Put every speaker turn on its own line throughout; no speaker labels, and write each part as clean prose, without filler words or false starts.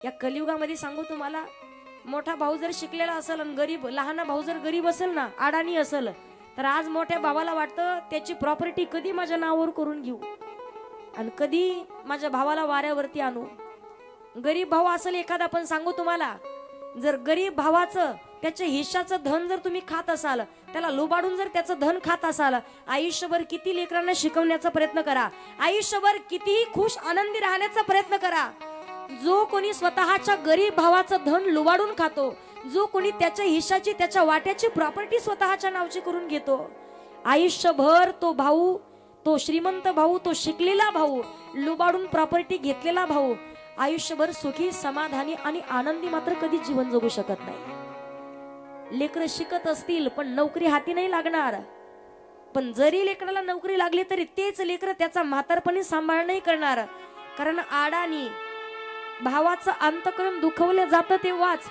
या कलियुगामध्ये सांगू तुम्हाला, मोठा भाऊ जर शिकलेला असेल आणि गरीब लहान भाऊ जर गरीब असेल ना, अडाणी असेल, तर आज मोठ्या भावाला वाटतं त्याची प्रॉपर्टी कधी माझ्या नावावर करून घेऊ आणि कधी माझ्या भावाला वाऱ्यावरती आणू. गरीब भाऊ असेल एखादा, पण सांगू तुम्हाला, जर गरीब भावाचं त्याच्या हिश्शाचं धन जर तुम्ही खात असाल, त्याला लुबाडून जर त्याचं धन खात असाल, आयुष्यभर किती लेकरांना शिकवण्याचा प्रयत्न करा, आयुष्यभर कितीही खुश आनंदी राहण्याचा प्रयत्न करा. जो कोणी स्वतःच्या गरीब भावाचं धन लुबाडून खातो, जो कोणी त्याच्या हिश्शाची त्याच्या वाट्याची प्रॉपर्टी स्वतःच्या नावची करून घेतो, आयुष्यभर तो भाऊ, तो श्रीमंत भाऊ, तो शिकलेला भाऊ, लुबाडून प्रॉपर्टी घेतलेला भाऊ आयुष्यभर सुखी समाधानी आणि आनंदी मात्र कधी जीवन जगू शकत नाही. लेकरं शिकत असतील पण नोकरी हाती नाही लागणार, पण जरी लेकराला नोकरी लागली तरी तेच लेकर त्याचा म्हातारपणी सांभाळ नाही करणार. कारण आडानी भावाचं अंतःकरण दुखवलं जातं तेव्हाच,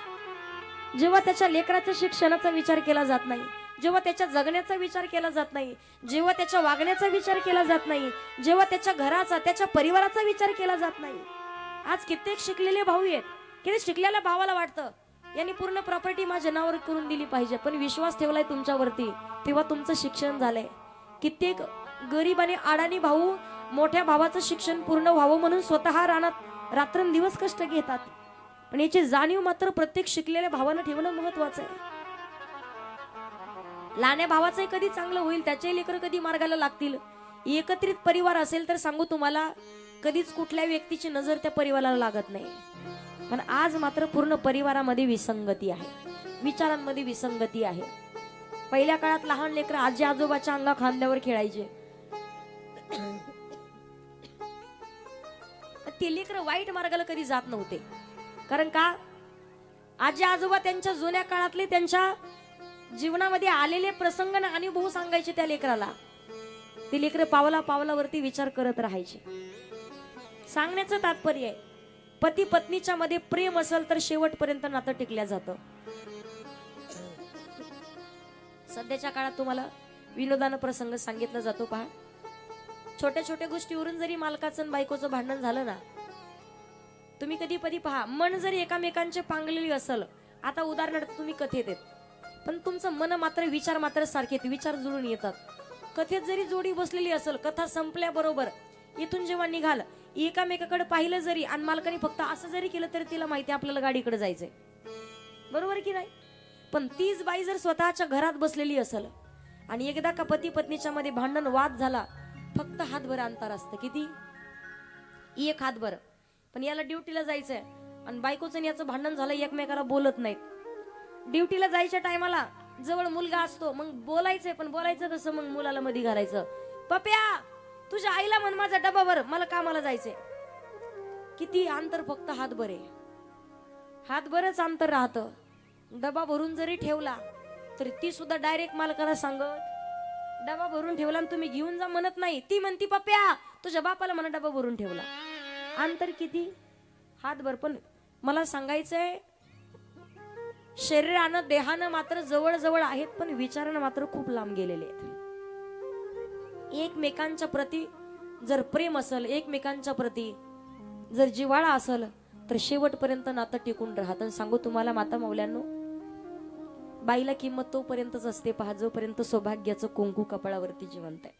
जेव्हा त्याच्या लेकराच्या शिक्षणाचा विचार केला जात नाही, जेव्हा त्याच्या जगण्याचा विचार केला जात नाही, जेव्हा त्याच्या वागण्याचा विचार केला जात नाही, जेव्हा त्याच्या घराचा त्याच्या परिवाराचा विचार केला जात नाही. आज कित्येक शिकलेले भाऊ आहेत, किती शिकलेल्या भावाला वाटतं यांनी पूर्ण प्रॉपर्टी माझ्या नावावर करून दिली पाहिजे, पण विश्वास ठेवलाय तुमच्यावरती तेव्हा तुमचं शिक्षण झालंय. कित्येक गरीब आणि अडाणी भाऊ मोठ्या भावाचं शिक्षण पूर्ण व्हावं म्हणून स्वतः रानात रात्रंदिवस कष्ट घेतात, पण याची जाणीव मात्र प्रत्येक शिकलेल्या भावानं ठेवणं महत्वाचं आहे. लहान्या भावाचंही कधी चांगलं होईल, त्याचे लेकर कधी मार्गाला लागतील. एकत्रित परिवार असेल तर सांगू तुम्हाला, कधीच कुठल्या व्यक्तीची नजर त्या परिवाराला लागत नाही. पण आज मात्र पूर्ण परिवारामध्ये विसंगती आहे, विचारांमध्ये विसंगती आहे. पहिल्या काळात लहान लेकर आजी आजोबाच्या अंगा खांद्यावर खेळायचे, ते लेकर वाईट मार्गाला कधी जात नव्हते. कारण का, आजी आजोबा त्यांच्या जुन्या काळातले त्यांच्या जीवनामध्ये आलेले प्रसंग आणि अनुभव सांगायचे त्या लेकराला. ते लेकर पावला पावलावरती विचार करत राहायचे. सांगण्याचं तात्पर्य आहे, पती पत्नीच्या मध्ये प्रेम असेल तर शेवटपर्यंत नातं टिकल्या जातं. सध्याच्या काळात तुम्हाला विनोदानं प्रसंग सांगितला जातो पहा. छोट्या छोट्या गोष्टीवरून जरी मालकाचं आणि बायकोचं भांडण झालं ना, तुम्ही कधी कधी पहा, मन जरी एकामेकांचे पांगलेली असेल, आता उदाहरणार्थ तुम्ही कथेत येत, पण तुमचं मन मात्र विचार मात्र सारखे, विचार जुळून येतात. कथेत जरी जोडी बसलेली असेल, कथा संपल्याबरोबर इथून जेव्हा निघाल, एकामेकाकडे पाहिलं जरी आणि मालकाने फक्त असं जरी केलं तरी तिला माहिती आपल्याला गाडीकडे जायचंय, बरोबर की नाही. पण तीच बाई जर स्वतःच्या घरात बसलेली असेल आणि एकदा का पती पत्नीच्या मध्ये भांडण वाद झाला, फक्त हातभर अंतर असतं, किती, एक हातभर. पण याला ड्युटीला जायचंय आणि बायकोचं याचं भांडण झालं, एकमेकाला बोलत नाहीत. ड्युटीला जायच्या टायमाला जवळ मुलगा असतो, मग बोलायचंय, पण बोलायचं कसं, मग मुलाला मध्ये घालायचं, पप्या तुझ्या आईला म्हण माझा डबा भर, मला कामाला जायचंय. किती अंतर, फक्त हातभर आहे, हातभरच अंतर राहतं. डबा भरून जरी ठेवला तरी ती सुद्धा डायरेक्ट मालकाला सांगत डबा भरून ठेवला आणि तुम्ही घेऊन जा म्हणत नाही, ती म्हणती पप्या तुझ्या बापाला म्हणा डबा भरून ठेवला. अंतर किती, हातभर. पण मला सांगायचंय, शरीरानं देहानं मात्र जवळ जवळ आहेत, पण विचारानं मात्र खूप लांब गेलेले आहेत. एकमेकांच्या प्रती जर प्रेम असेल, एकमेकांच्या प्रती जर जिव्हाळा असेल, तर शेवटपर्यंत नातं टिकून राहतं. सांगू तुम्हाला माता मौल्यांनो, बाईला किंमत तोपर्यंतच असते पहा, जोपर्यंत सौभाग्याचं कुंकू कपाळावरती जिवंत आहे.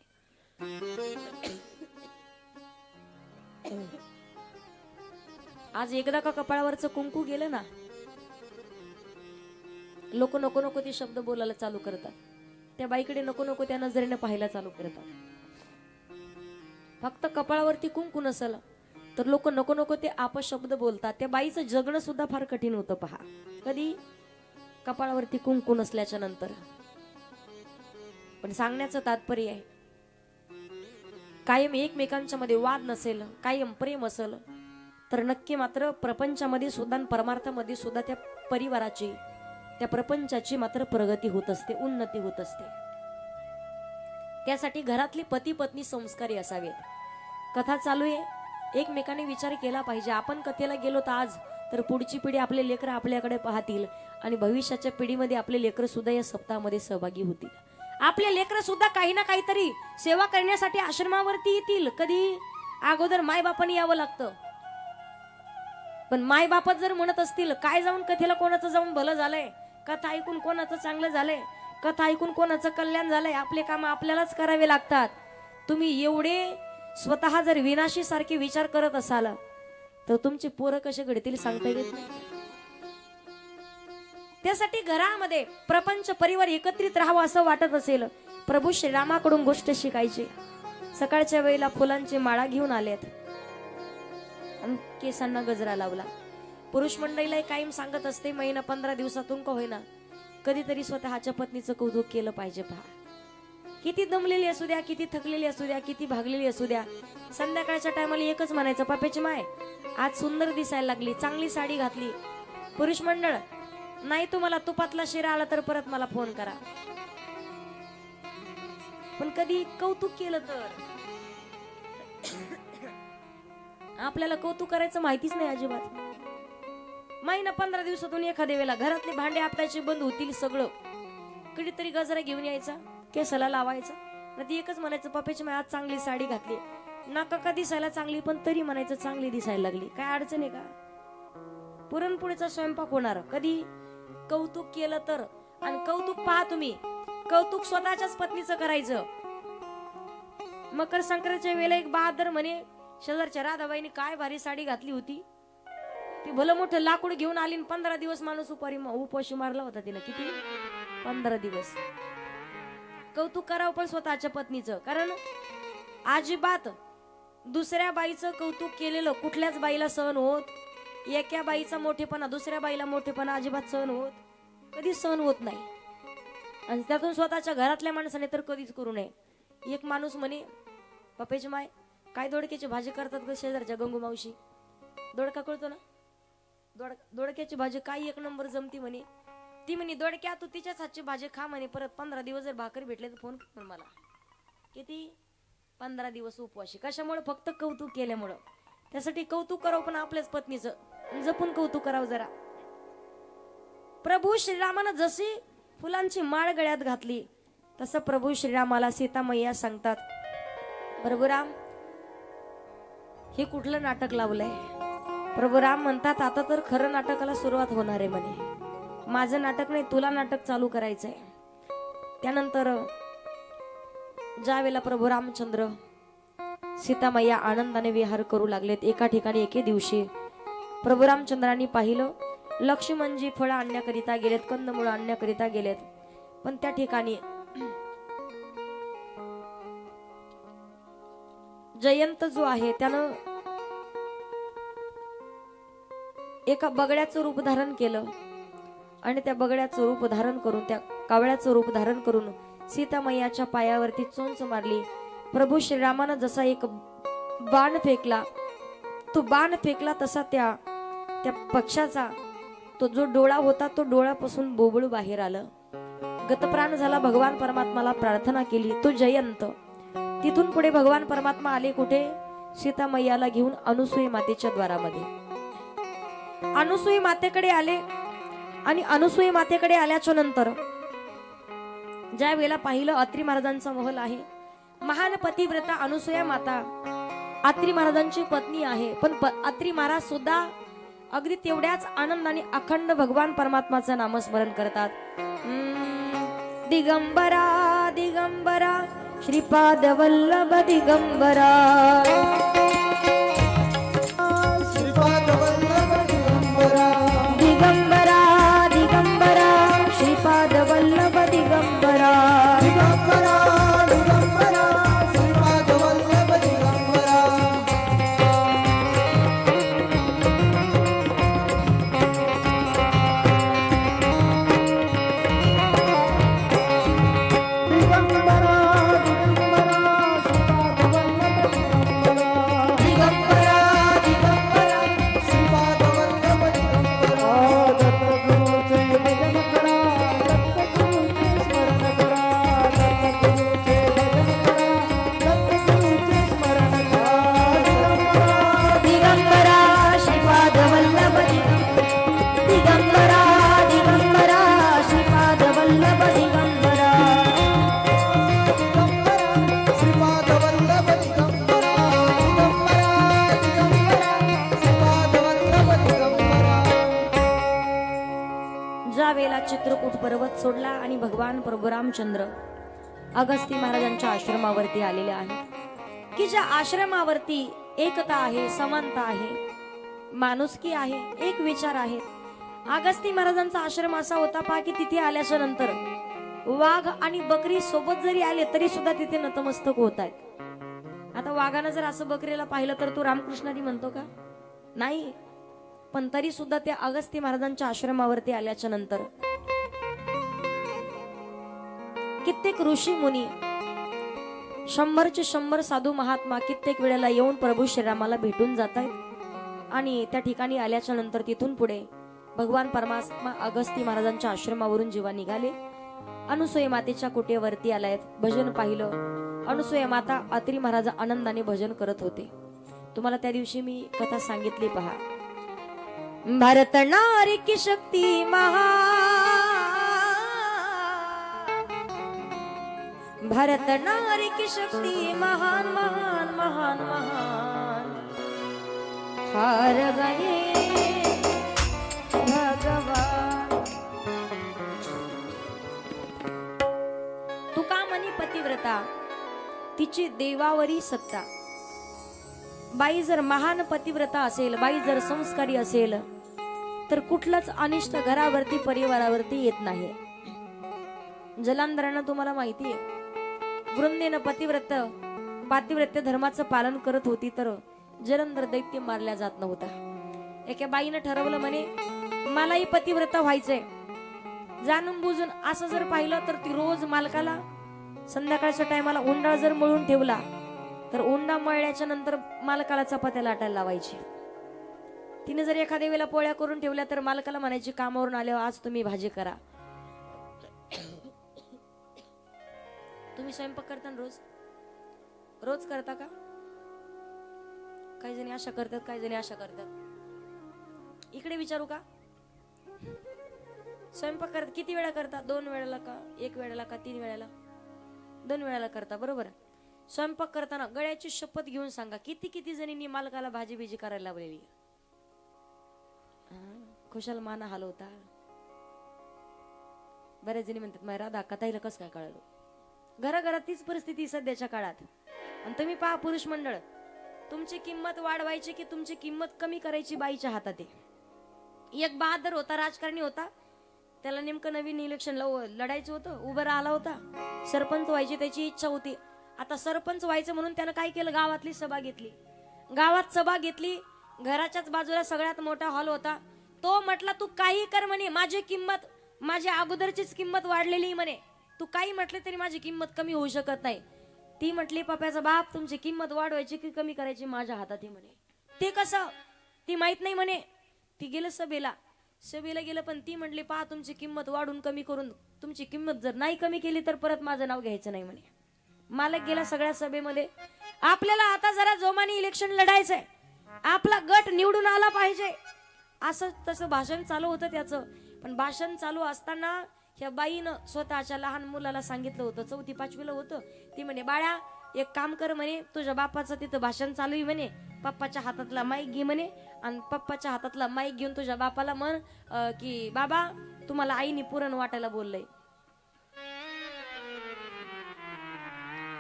आज एकदा का कपाळावरचं कुंकू गेलं ना, लोक नको नको ते शब्द बोलायला चालू करतात, त्या बाईकडे नको नको त्या नजरेने पाहायला चालू करतात. फक्त कपाळावरती कुंकू नसेल तर लोक नको नको ते अपशब्द बोलतात. त्या बाईचं जगणं सुद्धा फार कठीण होतं पहा, कधी, कपाळावरती कुंकू नसल्याच्या नंतर. पण सांगण्याचं तात्पर्य आहे, कायम एकमेकांच्या मध्ये वाद नसेल, कायम प्रेम असेल, तर नक्की मात्र प्रपंचामध्ये सुद्धा, परमार्थामध्ये सुद्धा त्या परिवाराची, त्या प्रपंचाची मात्र प्रगती होत असते, उन्नती होत असते. त्यासाठी घरातली पती पत्नी संस्कारी असावेत. कथा चालू आहे, एकमेकाने विचार केला पाहिजे. आपण कथेला गेलो तर आज तर पुढची पिढी, आपले लेकर आपल्याकडे पाहतील आणि भविष्याच्या पिढीमध्ये आपले लेकर सुद्धा या सप्ताहामध्ये सहभागी होतील. आपले लेकर सुद्धा काही ना काहीतरी सेवा करण्यासाठी आश्रमावरती येतील. कधी, अगोदर मायबापांनी यावं लागतं. पण माय बापच जर म्हणत असतील काय जाऊन कथेला कोणाचं जाऊन भलं झालंय, कथा ऐकून कोणाचं चांगलं झालंय, कथा ऐकून कोणाचं कल्याण झालंय, आपले काम आपल्यालाच करावे लागतात. तुम्ही एवढे स्वतः जर विनाशी सारखे विचार करत असाल तर तुमचे पोरं कसे घडतील सांगता येत नाही. त्यासाठी घरामध्ये प्रपंच परिवार एकत्रित राहावं असं वाटत असेल, प्रभू श्रीरामाकडून गोष्ट शिकायची. सकाळच्या वेळेला फुलांची माळा घेऊन आलेत आणि केसांना गजरा लावला. पुरुष मंडळीला कायम सांगत असते, महिना 15 दिवसातून का होईना कधीतरी स्वतःच्या पत्नीचं कौतुक केलं पाहिजे. पहा, किती दमलेली असू द्या, किती थकलेली असू द्या, किती भागलेली असू द्या, संध्याकाळच्या टायमाला एकच म्हणायचं, पाप्याची माय आज सुंदर दिसायला लागली, चांगली साडी घातली. पुरुष मंडळ, नाही तुम्हाला तुपातला शिरा आला तर परत मला फोन करा. पण कधी कौतुक केलं तर आपल्याला कौतुक करायचं माहितीच नाही अजिबात. महिना 15 दिवसातून एखाद्या वेळेला घरातले भांडे आपटायचे बंद होतील सगळं, कधीतरी गजरा घेऊन यायचा, केसाला लावायचा, ती एकच म्हणायचं, पप्याची माय आज चांगली साडी घातली. नाका का दिसायला चांगली पण तरी म्हणायचं चांगली दिसायला लागली. काय अडचण आहे का? पुरणपोळीचा स्वयंपाक होणार कधी कौतुक केलं तर. आणि कौतुक पहा तुम्ही, कौतुक स्वतःच्याच पत्नीचं करायचं. मकर संक्रांतीच्या वेळेला एक बहादर म्हणे, शेजारच्या राधाबाईने काय भारी साडी घातली होती, ती भलं मोठं लाकूड घेऊन आली. 15 दिवस माणूस उपाशी मारला होता तिनं. किती? 15 दिवस. कौतुक करावं पण स्वतःच्या पत्नीचं. कारण अजिबात दुसऱ्या बाईचं कौतुक केलेलं कुठल्याच बाईला सहन होत, एका बाईचा मोठेपणा दुसऱ्या बाईला मोठेपणा अजिबात सहन होत, कधीच सहन होत नाही. आणि त्यातून स्वतःच्या घरातल्या माणसाने तर कधीच करू नये. एक माणूस म्हणे, पप्याची माय काय दोडक्याची भाजी करतात ग शेजारच्या गंगू मावशी. दोडका कळतो ना, दोडक्याची भाजी काय एक नंबर जमती म्हणे. ती म्हणे, दोडक्या तू तिच्याच हातची भाजी खा म्हणे, परत 15 दिवस जर भाकर भेटले तर फोन कर मला. किती? 15 दिवस उपवाशी. कशामुळे? फक्त कौतुक केल्यामुळं. त्यासाठी कौतुक करावं पण आपल्याच पत्नीचं, जपून कौतुक करावं जरा. प्रभू श्रीरामानं जशी फुलांची माळ गळ्यात घातली तसं प्रभू श्रीरामाला सीता मैया सांगतात, प्रभू राम हे कुठलं नाटक लावलंय? प्रभू राम म्हणतात, आता तर खरं नाटकाला सुरुवात होणार आहे म्हणे. माझं नाटक नाही, तुला नाटक चालू करायचंय. त्यानंतर ज्यावेळेला प्रभू रामचंद्र सीता मैया आनंदाने विहार करू लागलेत एका ठिकाणी, एके दिवशी प्रभू रामचंद्रांनी पाहिलं लक्ष्मणजी फळं आणण्याकरिता गेलेत, कंदमुळं आणण्याकरिता गेलेत. पण त्या ठिकाणी जयंत जो आहे त्यानं एका बगड्याचं रूप धारण केलं आणि त्या बगड्याचं रूप धारण करून, त्या कावळ्याचं रूप धारण करून सीता मैयाच्या पायावरती चोंच मारली. प्रभू श्रीरामानं जसा एक बाण फेकला, तो बाण फेकला तसा त्या पक्षाचा तो जो डोळा होता तो डोळ्यापासून बोबळू बाहेर आलं. गतप्राण झाला. भगवान परमात्माला प्रार्थना केली. तो जयंत. तिथून पुढे भगवान परमात्मा आले कुठे? सीता मैयाला घेऊन अनुसूई मातेच्या द्वारामध्ये. अनुसूई मातेकडे आले आणि अनुसूई मातेकडे आल्याच्या नंतर ज्या वेळेला पाहिलं अत्री महाराजांचा महल आहे, महान पतिव्रता अनुसूया माता अत्री महाराजांची पत्नी आहे. पण अत्री महाराज सुद्धा अगदी तेवढ्याच आनंदाने अखंड भगवान परमात्माचं नामस्मरण करतात. दिगंबरा दिगंबरा श्रीपाद वल्लभ दिगंबरा, श्रीपाद वल्लभ दिगंबरा, दिगंबरा दिगंबरा श्रीपाद वल्लभ दिगंबरा, दिगंबरा दिगंबरा श्रीपाद वल्लभ दिगंबरा. दिगंबरा दिगंबरा श्रीपाद वल्लभ दिगंबरा. त्यावेळेला चित्रकूट पर्वत सोडला आणि भगवान प्रभू रामचंद्र अगस्ती महाराजांच्या आश्रमावरती आलेले आहेत की ज्या आश्रमावरती एकता आहे, समानता आहे, माणुसकी आहे, एक विचार आहे. अगस्ती महाराजांचा आश्रम असा होता पहा की तिथे आल्याच्या नंतर वाघ आणि बकरी सोबत जरी आले तरी सुद्धा तिथे नतमस्तक होत आहेत. आता वाघानं जर असं बकरीला पाहिलं तर तो रामकृष्णारी म्हणतो का? नाही. पण तरी सुद्धा त्या अगस्ती महाराजांच्या आश्रमावरती आल्याच्या नंतर कित्येक ऋषी मुनी, 100चे 100 साधू महात्मा कित्येक वेळेला येऊन प्रभू श्रीरामाला भेटून जात आहेत. आणि त्या ठिकाणी आल्याच्या नंतर तिथून पुढे भगवान परमात्मा अगस्ती महाराजांच्या आश्रमावरून जेव्हा निघाले, अनुसूया मातेच्या कुटेवरती आलायत. भजन पाहिलं. अनुसूया माता अत्री महाराज आनंदाने भजन करत होते. तुम्हाला त्या दिवशी मी कथा सांगितली पहा. भारत नारी की शक्ती भारत नारी की शक्ती महान महान महान महान हार गए भगवान. तुका म्हणी पतिव्रता तिची देवावरी सत्ता. बाई जर महान पतिव्रता असेल, बाई जर संस्कारी असेल तर कुठलंच अनिष्ट घरावरती परिवारावरती येत नाही. जलांधरांना तुम्हाला माहिती आहे, वृंदेनं पातिव्रत्य धर्माचं पालन करत होती तर जलंधर दैत्य मारल्या जात नव्हता. एका बाईनं ठरवलं म्हणे मलाही पतिव्रता व्हायचंय. जाणून बुजून असं जर पाहिलं तर ती रोज मालकाला संध्याकाळच्या टायमाला उंडाळ जर मळून ठेवला तर उंडा मळल्याच्या नंतर मालकाला चपात्या लाटायला लावायची. तिने जर एखाद्या वेळेला पोळ्या करून ठेवल्या तर मालकाला म्हणायची कामावरून आल्यावर आज तुम्ही भाजी करा. तुम्ही स्वयंपाक करता रोज रोज करता का? काही जणी अशा करतात, काही जणी अशा करतात. इकडे विचारू का? स्वयंपाक करत किती वेळा करता? 2 वेळेला का 1 वेळेला का 3 वेळेला? 2 वेळेला करता, बरोबर. स्वयंपाक करताना गळ्याची शपथ घेऊन सांगा किती किती जणींनी मालकाला भाजी बिजी करायला लावलेली. खुशाल माना हलवता. बऱ्याच जणी म्हणतात माझ्या राधा कथाईला कसं काय कळलं. घराघरात तीच परिस्थिती सध्याच्या काळात. आणि तुम्ही पहा पुरुष मंडळ, तुमची किंमत वाढवायची की तुमची किंमत कमी करायची बाईच्या हातात आहे. एक बहादर होता, राजकारणी होता, त्याला नेमकं नवीन इलेक्शनला लढायचं होतं, उभं राहिला होता, सरपंच व्हायची त्याची इच्छा होती. आता सरपंच व्हायचं म्हणून त्यानं काय केलं, गावातली सभा घेतली. गावात सभा घेतली, घराच्याच बाजूला सगळ्यात मोठा हॉल होता. तो म्हटला तू काही कर म्हणे, माझी किंमत माझ्या अगोदरचीच किंमत वाढलेली म्हणे, तू काही म्हटले तरी माझी किंमत कमी होऊ शकत नाही. ती म्हटली पप्याचा बाप तुमची किंमत वाढवायची की कमी करायची माझ्या हातात आहे म्हणे. ते कसं ती माहित नाही म्हणे. ती गेलं सभेला गेलं पण ती म्हटली पहा तुमची किंमत वाढून कमी करून तुमची किंमत जर नाही कमी केली तर परत माझं नाव घ्यायचं नाही म्हणे. मालक गेला सगळ्या सभेमध्ये. आपल्याला आता जरा जोमाने इलेक्शन लढायचंय, आपला गट निवडून आला पाहिजे असं तसं भाषण चालू होतं त्याचं. पण भाषण चालू असताना ह्या बाईनं स्वतःच्या लहान मुलाला सांगितलं होतं, 4थी 5वीला होतं. ती म्हणे बाळा एक काम कर म्हणे, तुझ्या बापाचं तिथं भाषण चालू आहे म्हणे, पप्पाच्या हातातला माईक घे म्हणे आणि पप्पाच्या हातातला माईक घेऊन तुझ्या बापाला म्हण की बाबा तुम्हाला आईने पुरण वाटायला बोललंय.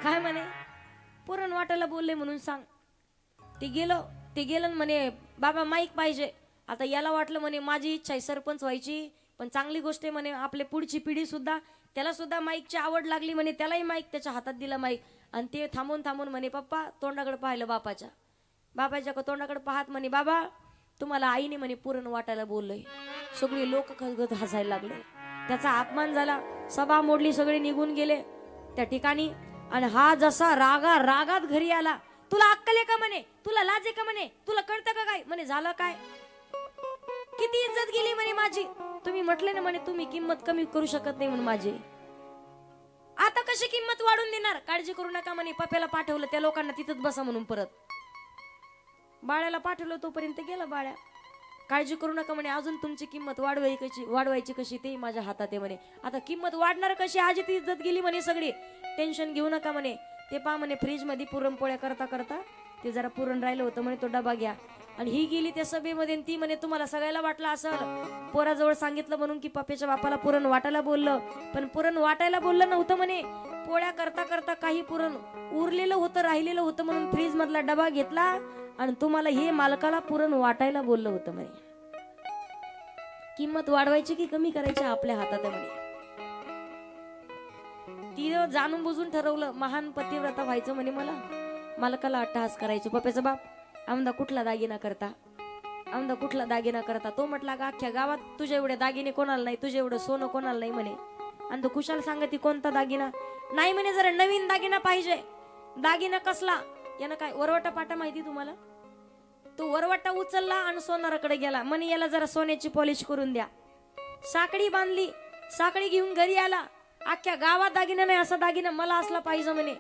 काय म्हणे पुरण वाटायला बोलले म्हणून सांग. ते गेलं म्हणे बाबा माईक पाहिजे. आता याला वाटलं म्हणे माझी इच्छा आहे सरपंच व्हायची, पण चांगली गोष्ट आहे म्हणे आपली पुढची पिढी सुद्धा त्याला सुद्धा माईकची आवड लागली म्हणे, त्यालाही माईक त्याच्या हातात दिला माईक. आणि ते थांबून थांबून म्हणे पप्पा तोंडाकडे पाहिलं बापाच्या तोंडाकडे पाहत म्हणे बाबा तुम्हाला आईने म्हणे पुरण वाटायला बोललंय. सगळे लोक खलगत हसायला लागले, त्याचा अपमान झाला, सभा मोडली, सगळे निघून गेले त्या ठिकाणी. आणि हा जसा रागात घरी आला, तुला अक्कल आहे का म्हणे, तुला लाज आहे का म्हणे, तुला कळतं का काय म्हणे, झालं काय, किती इज्जत गेली म्हणे माझी, तुम्ही म्हटले ना म्हणे तुम्ही किंमत कमी करू शकत नाही म्हणून माझी, आता कशी किंमत वाढून देणार, काळजी करू नका म्हणे. पप्याला पाठवलं त्या लोकांना तिथंच बसा म्हणून, परत बाळ्याला पाठवलं तोपर्यंत गेला बाळ्या. काळजी करू नका म्हणे, अजून तुमची किंमत वाढवायची कशी ते माझ्या हातात आहे म्हणे. आता किंमत वाढणार कशी, आजी ती इज्जत गेली म्हणे सगळी, टेन्शन घेऊ नका म्हणे. ते पहा म्हणे फ्रीज मध्ये पुरणपोळ्या करता करता ते जरा पुरण राहिलं होतं म्हणे, तो डबा घ्या आणि ही गेली त्या सभेमध्ये आणि ती म्हणे तुम्हाला सगळ्याला वाटलं असं पोराजवळ सांगितलं म्हणून की पप्प्याच्या बापाला पुरण वाटायला बोललं, पण पुरण वाटायला बोललं नव्हतं म्हणे. पोळ्या करता करता काही पुरण उरलेलं होतं, राहिलेलं होतं म्हणून फ्रीज मधला डबा घेतला आणि तुम्हाला हे मालकाला पुरण वाटायला बोललं होतं म्हणे. किंमत वाढवायची की कमी करायची आपल्या हातात आहे म्हणे. ती जाणून बुजून ठरवलं महान पतिव्रता व्हायचं म्हणे. मला मालकाला अट्टहास करायचो. पप्प्याचा बाप आमदा कुठला दागिना करता, आमदा कुठला दागिना करता. तो म्हटला का अख्ख्या गावात तुझ्या एवढे दागिने कोणाला नाही, तुझे एवढं सोनं कोणाला नाही म्हणे. आणि तो कुशाल सांगती कोणता दागिना नाही म्हणे. जरा नवीन दागिना पाहिजे. दागिना कसला? यानं काय वरवटा पाटा माहिती तुम्हाला? तो वरवटा उचलला आणि सोनाराकडे गेला म्हणे याला जरा सोन्याची पॉलिश करून द्या. साखळी बांधली, साखळी घेऊन घरी आला. अख्ख्या गावात दागिना नाही, असा दागिना मला असला पाहिजे म्हणे.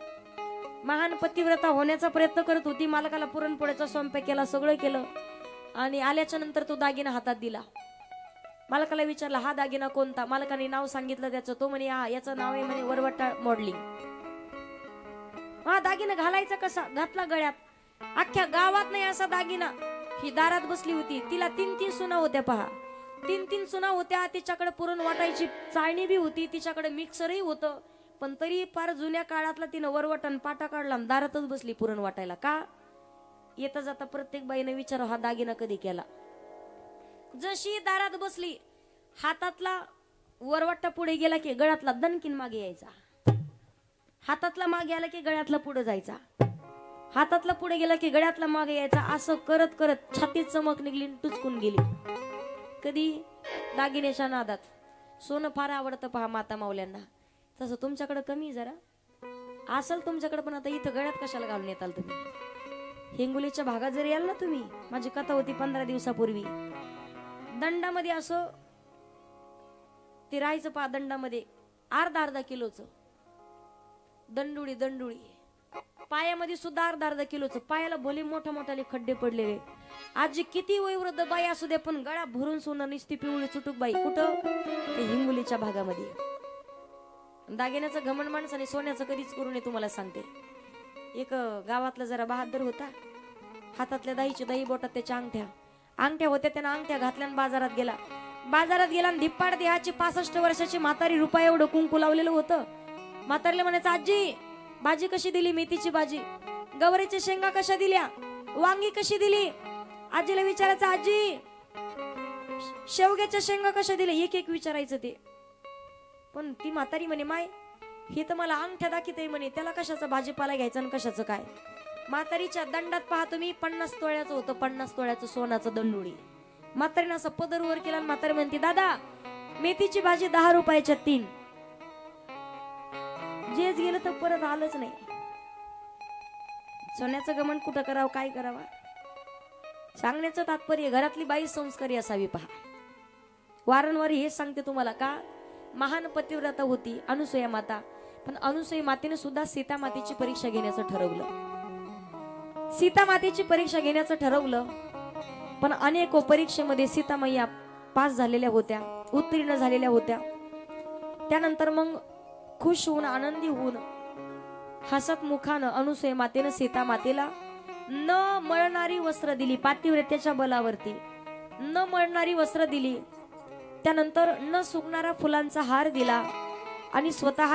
महान पतिव्रता होण्याचा प्रयत्न करत होती. मालकाला पुरणपोळ्याचा स्वयंपाक केला, सगळं केलं आणि आल्याच्या नंतर तो दागिना हातात दिला. मालकाला विचारला हा दागिना कोणता? मालकाने नाव सांगितलं त्याचं. तो म्हणे हा याचं नाव आहे म्हणे वरवटा मॉडेलिंग. हा दागिना घालायचा कसा? घातला गळ्यात. अख्ख्या गावात नाही असा दागिना. ही दारात बसली होती, तिला 3 सुना होत्या. पहा 3 सुना होत्या. तिच्याकडे पुरण वाटायची चाळणी बी होती, तिच्याकडे मिक्सरही होतं, पण तरी फार जुन्या काळातला तिनं वरवटन पाटा काढला आणि दारातच बसली पुरण वाटायला. का? येता जाता प्रत्येक बाईने विचार हा दागिना कधी केला. जशी दारात बसली, हातातला वरवट्टा पुढे गेला की गळ्यातला दणकीन मागे यायचा. हातातला मागे आला की गळ्यातला पुढे जायचा. हातातला पुढे गेला की गळ्यातला मागे यायचा. असं करत करत छातीत चमक निघली, टुचकून गेली. कधी? दागिन्याच्या नादात. सोनं फार आवडतं पहा माता मावल्यांना. तसं तुमच्याकडे कमी जरा असेल तुमच्याकडे, पण आता इथं गळ्यात कशाला घालून येताल तुम्ही? हिंगोलीच्या भागात जरी याल ना तुम्ही, माझी कथा होती 15 दिवसापूर्वी. दंडामध्ये असं ते राहायचं पहा. दंडामध्ये अर्धा किलोचं दंडुळी, दंडुळी पायामध्ये सुद्धा अर्धा किलोचं. पायाला भले मोठ्या मोठ्याले खड्डे पडलेले. आजी किती वयोवृद्ध बाई असू दे, पण गळा भरून सोनं निसती पिवळी चुटूक बाई. कुठं? ते हिंगोलीच्या भागामध्ये. दागिन्याचं घमंड माणसाने सोन्याचं कधीच करू नये तुम्हाला सांगते. एक गावातला जरा बहादर होता. हातातल्या दही बोटात त्याच्या अंगठ्या होत्या. त्यानं अंगठ्या घातल्या आणि बाजारात गेला आणि धिप्पाड देहाची 65 वर्षाची म्हातारी रुपया एवढं कुंकू लावलेलं होतं. म्हातारीला म्हणायचं आजी भाजी कशी दिली? मेथीची भाजी. गवारीच्या शेंगा कशा दिल्या? वांगी कशी दिली? आजीला विचारायचं आजी शेवग्याच्या शेंगा कशा दिल्या? एक विचारायचं ते. पण ती म्हातारी म्हणे माय हे तर मला अंगठ्या दाखवते म्हणे, त्याला कशाचा भाजीपाला घ्यायचा आणि कशाचं काय? म्हातारीच्या दंडात पहा तुम्ही 50 तोळ्याचं होतं, 50 तोळ्याचं सोनाचं दंडुळी. म्हातारीनं असं पदर वर केला आणि म्हातारी म्हणते दादा मेथीची भाजी 10 रुपयाच्या 3. जेच गेलं तर परत आलंच नाही. सोन्याचं घमंड कुठं करावं, काय करावं? सांगण्याचं तात्पर्य घरातली बाई संस्कारी असावी. पहा वारंवार हेच सांगते तुम्हाला. का? महान पतिव्रता होती अनुसूया माता, पण अनुसूया मातेने सुद्धा सीता मातेची परीक्षा घेण्याचं ठरवलं. सीता मातेची परीक्षा घेण्याचं ठरवलं, पण अनेक परीक्षेमध्ये सीता मैया पास झालेल्या होत्या, उत्तीर्ण झालेल्या होत्या. त्यानंतर मग खुश होऊन आनंदी होऊन हसत मुखानं अनुसूया मातेनं सीता मातेला न मळणारी वस्त्र दिली. पातिव्रत्याच्या बलावरती न मळणारी वस्त्र दिली. त्यानंतर न सुकणारा फुलांचा हार दिला आणि स्वतःच्या